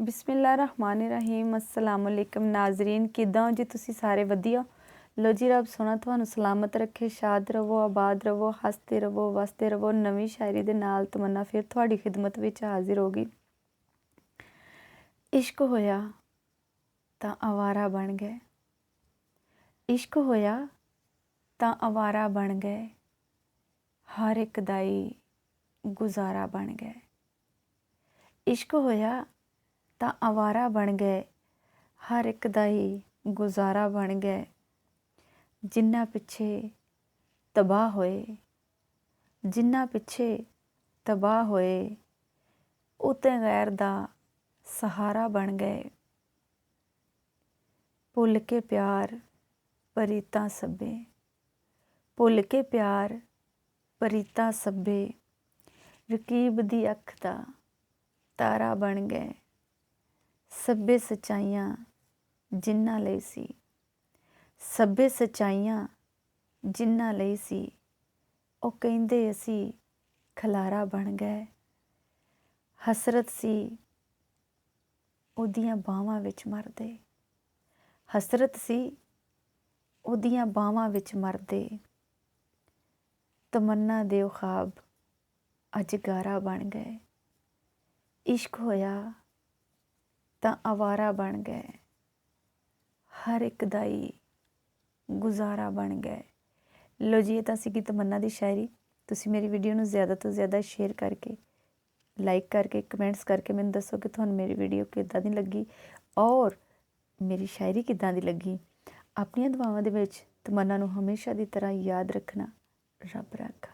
बिस्मिल्लाहिर्रहमानिर्रहीम अस्सलाम वालेकुम नाजरीन किद्दां हो जी तुसी सारे वधिया। लो जी रब सोना तुहानू सलामत रखे, शाद रवो, आबाद रवो, हसते रवो, वसते रवो। नवीं शायरी दे नाल तमन्ना फिर तुहाडी खिदमत विच हाजिर होगी। इश्क होया तां आवारा बन गए, इश्क होया तां आवारा बन गए, हर एक दा ही गुजारा बन गए। इश्क होया तां आवारा बन गए, हर एक दा ही गुजारा बन गए। जिन्ना पिछे तबाह होए, जिन्ना पिछे तबाह होए, उते गैर दा सहारा बन गए। भुल के प्यार परीतां सब्बे, भुल के प्यार परीतां सब्बे, रकीब दी अख दा तारा बन गए। सब्बे सच्चाइयां जिन्ना लई सी, सब्बे सच्चाइयां जिन्ना लई सी, ओ कहिंदे असी खलारा बन गए। हसरत सी ओदियां बाहां विच मरदे, हसरत सी ओदियां बाहां विच मरदे। तमन्ना दे ओ ख्वाब अज गारा बन गए। इश्क होया तां आवारा बन गए, हर एक दा ही गुजारा बन गए। लो जी ये तां सीगी तमन्ना दी शायरी। तुसी मेरी वीडियो नू ज़्यादा तो ज़्यादा शेयर करके, लाइक करके, कमेंट्स करके मैनूं दस्सो कि तुहानूं मेरी वीडियो किद्दां दी लगी और मेरी शायरी किद्दां दी लगी। अपनियां दुआवां दे विच तमन्ना नूं हमेशा दी तरह याद रखना। रब राखा।